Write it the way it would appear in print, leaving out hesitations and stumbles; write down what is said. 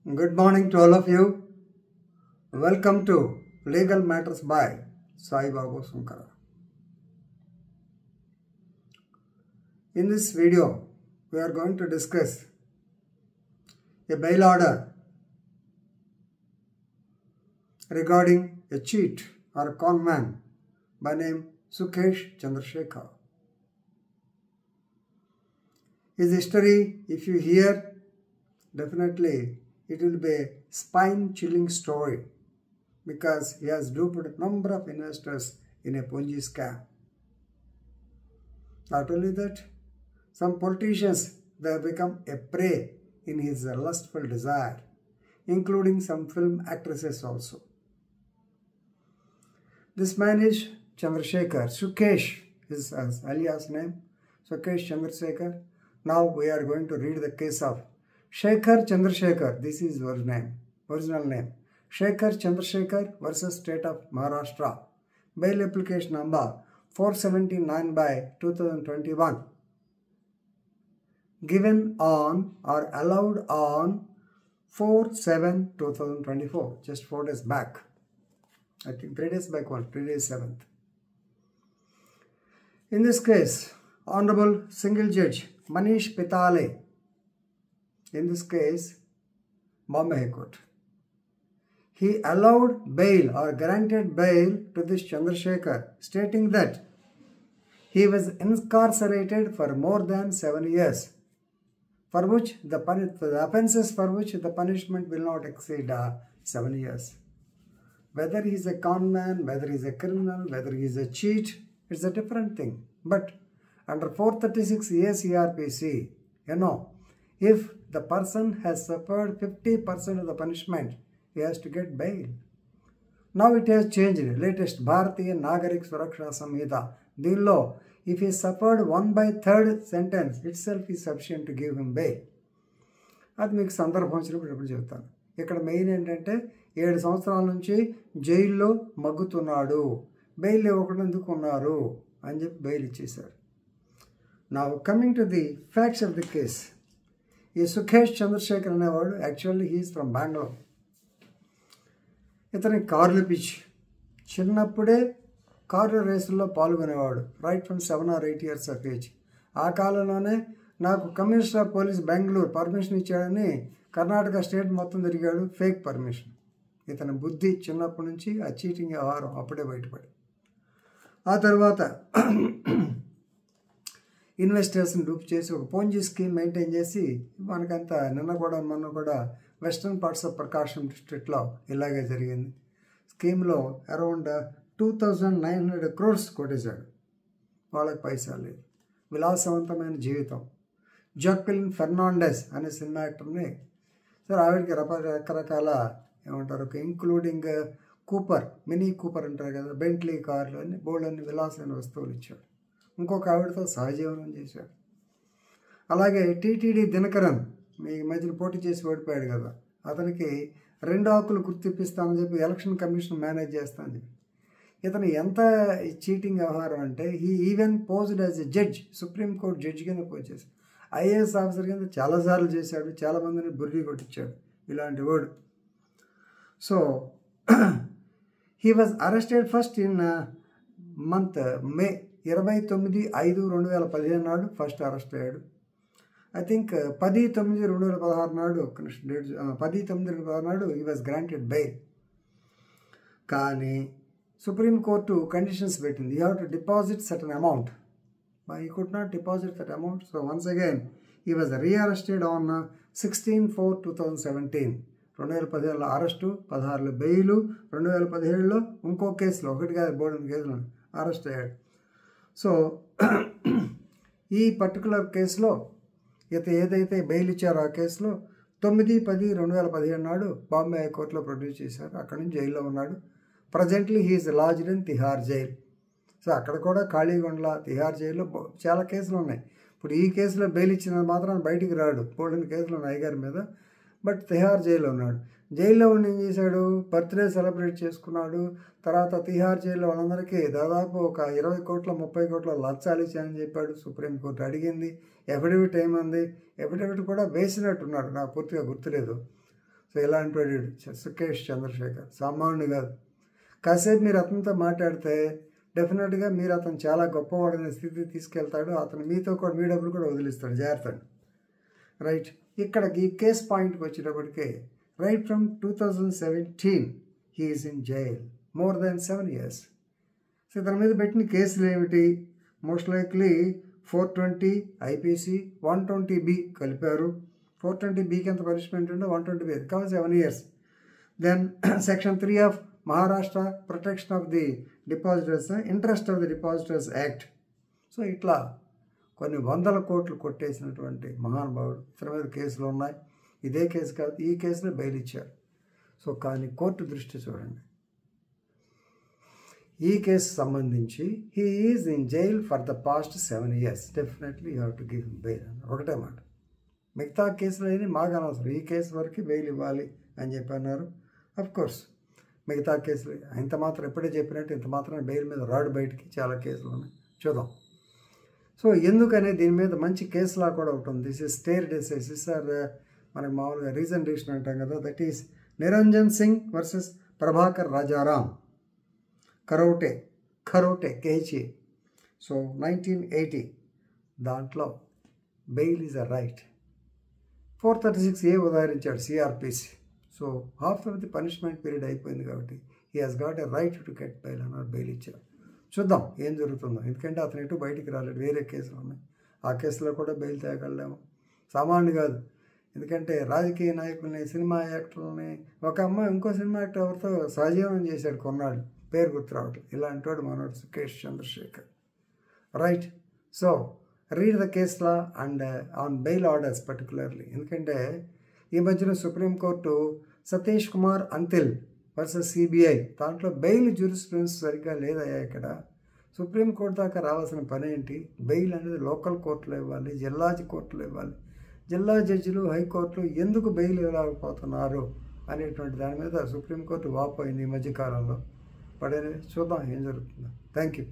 Good morning to all of you. Welcome to Legal Matters by Sai Babu Sunkara. In this video, we are going to discuss a bail order regarding a cheat or a con man by name Sukesh Chandrasekhar. His history, if you hear, definitely it will be a spine-chilling story because he has duped a number of investors in a Ponzi scam. Not only that, some politicians, they have become a prey in his lustful desire, including some film actresses also. This man is Chandrasekhar. Sukesh is his alias name. Sukesh Chandrasekhar. Now we are going to read the case of Shekhar Chandrasekhar. This is his original name. Shekhar Chandrasekhar versus State of Maharashtra. Bail application number 479 by 2021. Given on or allowed on 4/7/2024. Just 4 days back. I think 3 days back, 3 days 7th. In this case, Honorable Single Judge Manish Pitale, in this case, Bombay High Court, he allowed bail or granted bail to this Chandrasekhar, stating that he was incarcerated for more than 7 years, for which the offences for which the punishment will not exceed 7 years. Whether he is a con man, whether he is a criminal, whether he is a cheat, it's a different thing. But under 436 ACRPC, if the person has suffered 50% of the punishment, he has to get bail. Now it has changed. Latest Bharatiya Nagarik Suraksha Samhita. Dillo, if he suffered 1/3 sentence, itself is sufficient to give him bail. అది మీకు సందర్భం వచ్చినప్పుడు ఎప్పుడు చెప్తాను. ఇక్కడ main ఏంటంటే 7 సంవత్సరాల నుంచి జైల్లో మగ్గుతున్నాడు, బెయిల్ ఇవ్వకుండా ఎందుకు ఉన్నారు అని చెప్పి బెయిల్ ఇచ్చేశారు. Now coming to the facts of the case. ఈ సుఖేష్ చంద్రశేఖర్ అనేవాడు యాక్చువల్లీ హీఈస్ ఫ్రమ్ బెంగళూరు. ఇతని కార్లు పిచ్చి. చిన్నప్పుడే కార్ల రేసుల్లో పాల్గొనేవాడు, right from 7 or 8 years of age. ఆ కాలంలోనే నాకు commissioner of police Bengaluru permission ఇచ్చాడని కర్ణాటక స్టేట్ మొత్తం తిరిగాడు, ఫేక్ పర్మిషన్. ఇతని బుద్ధి చిన్నప్పటి నుంచి ఆ చీటింగ్ వ్యవహారం అప్పుడే బయటపడి, ఆ తర్వాత ఇన్వెస్టర్స్ని డూప్ చేసి ఒక పోంజీ స్కీమ్ మెయింటైన్ చేసి మనకంతా మొన్న కూడా వెస్ట్రన్ పార్ట్స్ ఆఫ్ ప్రకాశం డిస్ట్రిక్ట్లో ఇలాగే జరిగింది. స్కీమ్లో అరౌండ్ 2,900 crores కొట్టేశాడు. వాళ్ళకి పైసా లేదు, విలాసవంతమైన జీవితం. జాక్విలిన్ ఫెర్నాండెస్ అనే సినిమా యాక్టర్ని, సార్ ఆవిడకి రకరకాల ఏమంటారు, ఇంక్లూడింగ్ కూపర్, మినీ కూపర్ అంటారు కదా, బెంట్లీ కార్లు అన్ని బోల్డ్ విలాసమైన వస్తువులు ఇచ్చాడు. ఇంకొక ఆవిడతో సహజీవనం చేశాడు. అలాగే టీటీడీ దినకరన్ మీ మధ్యన పోటీ చేసి ఓడిపోయాడు కదా, అతనికి 2 ఆకులు గుర్తిప్పిస్తామని చెప్పి ఎలక్షన్ కమిషన్ మేనేజ్ చేస్తానని చెప్పి. ఇతను ఎంత చీటింగ్ వ్యవహారం అంటే he even posed as a judge, supreme court judge కింద పోజ్ చేశాడు, ఐఏఎస్ ఆఫీసర్ కింద చాలాసార్లు చేశాడు, చాలామందిని బుర్రి కొట్టించాడు ఇలాంటి వాడు. So he was arrested first in month May 29/5/2015 నాడు ఫస్ట్ అరెస్ట్ అయ్యాడు. ఐ థింక్ 10/9/2016 నాడు 10/9/2016 నాడు హీ వాజ్ గ్రాంటెడ్ బెయిల్. కానీ సుప్రీంకోర్టు కండిషన్స్ పెట్టింది, you have to deposit certain amount. He could not deposit that amount. So once again he was రీఅరెస్టెడ్ on 16/4/2017. 2017లో arrest, 16లో bail, 2017లో ఇంకో కేసులో, ఒకటి కాదు బోల్డెన్ కేసులో అరెస్ట్ అయ్యాడు. సో ఈ పర్టికులర్ కేసులో ఏదైతే బెయిల్ ఇచ్చారో ఆ కేసులో 9/10/2017 నాడు బాంబే హైకోర్టులో ప్రొడ్యూస్ చేశారు. అక్కడి నుంచి జైల్లో ఉన్నాడు. Presently he's lodged in Tihar jail. So అక్కడ కూడా ఖాళీగా ఉండలా. తిహార్ జైల్లో చాలా కేసులు ఉన్నాయి. ఇప్పుడు ఈ కేసులో బెయిల్ ఇచ్చిన మాత్రం బయటికి రాడు, బోల్డెన్ కేసులు ఉన్నాయి అయ్యగారి మీద. బట్ తిహార్ జైల్లో ఉన్నాడు. జైల్లో ఉండి ఏం చేశాడు, బర్త్డే సెలబ్రేట్ చేసుకున్నాడు. తర్వాత తిహార్ జైల్లో వాళ్ళందరికీ దాదాపు ఒక 20 కోట్ల 30 కోట్ల లంచాలు ఇచ్చాయని చెప్పాడు. సుప్రీంకోర్టు అడిగింది. ఎఫిడవిట్ ఏమంది, ఎఫిడవిట్ కూడా వేసినట్టున్నాడు, నాకు పూర్తిగా గుర్తులేదు. సో ఇలాంటి వాడు సుకేష్ చంద్రశేఖర్ సామాన్యుడు కాదు. కాసేపు మీరు అతనితో మాట్లాడితే డెఫినెట్గా మీరు అతను చాలా గొప్పవాడనే స్థితికి తీసుకెళ్తాడు. అతను మీతో కూడా మీ డబ్బులు కూడా వదిలిస్తాడు, జాగ్రత్త. రైట్, ఇక్కడికి ఈ కేస్ పాయింట్కి వచ్చేటప్పటికే right from 2017 he is in jail more than 7 years. So ఇతని మీద పెట్టిన కేసులు ఏమిటి? మోస్ట్ లైక్లీ 420 IPC 120B కలిపారు. 420Bకి ఎంత పనిష్మెంట్ ఉంటే 120B కాబట్టి 7 years. Then section 3 of Maharashtra protection of the depositors interest of the depositors act. So ఇట్లా కొన్ని 100 కోట్లు కొట్టేసినటువంటి మహానుభావుడు. ఇతని మీద కేసులు ఉన్నాయి. ఇదే కేసు కాదు, ఈ కేసులో బెయిల్ ఇచ్చారు. సో కానీ కోర్టు దృష్టి చూడండి, ఈ కేసు సంబంధించి he is in jail for the past 7 years. Definitely you have to give him bail అని ఒకటే మాట. మిగతా కేసులు అయినా మాకు అనవసరం, ఈ కేసు వరకు బెయిల్ ఇవ్వాలి అని చెప్పి అన్నారు. అఫ్కోర్స్ మిగతా కేసులు ఇంత మాత్రం ఎప్పుడే చెప్పినట్టు ఇంత మాత్రం బెయిల్ మీద రాడు బయటికి, చాలా కేసులు ఉన్నాయి, చూద్దాం. సో ఎందుకనే దీని మీద మంచి కేసులా కూడా ఉంటుంది. This is stare decisis or మనకి మామూలుగా రీజన్ డిషన్ అంటాం కదా. That is Niranjan Singh versus Prabhakar Rajaram Kharote KHA. So 1980 దాంట్లో bail is a right. 436A ఉదాహరించాడు CrPC. So half of the punishment period అయిపోయింది కాబట్టి he has got a right to get bail అన్నారు, బెయిల్ ఇచ్చారు. చూద్దాం ఏం జరుగుతుందో, ఎందుకంటే అతను ఎటు బయటికి రాలేడు, వేరే కేసులు ఉన్నాయి. ఆ కేసులో కూడా బెయిల్ తేగలలేము, సామాన్లు కాదు. ఎందుకంటే రాజకీయ నాయకుల్ని, సినిమా యాక్టర్లని, ఒక అమ్మాయి ఇంకో సినిమా యాక్టర్ ఎవరితో సహజీవనం చేశాడు కొన్నాళ్ళు, పేరు గుర్తు రావట్లేదు. ఇలాంటి వాడు మనోడు Sukesh Chandrashekhar. Right, so read the case law and on bail orders particularly. ఎందుకంటే ఈ మధ్యన supreme court Satish Kumar Antil versus CBI దాంట్లో బెయిల్ జ్యూరిస్ప్రుడెన్స్ సరిగ్గా లేదయ్యా. ఇక్కడ సుప్రీంకోర్టు దాకా రావాల్సిన పని ఏంటి? బెయిల్ అనేది లోకల్ కోర్టులో ఇవ్వాలి, జిల్లా కోర్టులో ఇవ్వాలి. జిల్లా జడ్జిలు, హైకోర్టులు ఎందుకు బెయిల్ ఇవ్వలేకపోతున్నారు అనేటువంటి దాని మీద సుప్రీంకోర్టు వాపోయింది ఈ మధ్యకాలంలో. పడే చూద్దాం ఏం జరుగుతుందో. Thank you.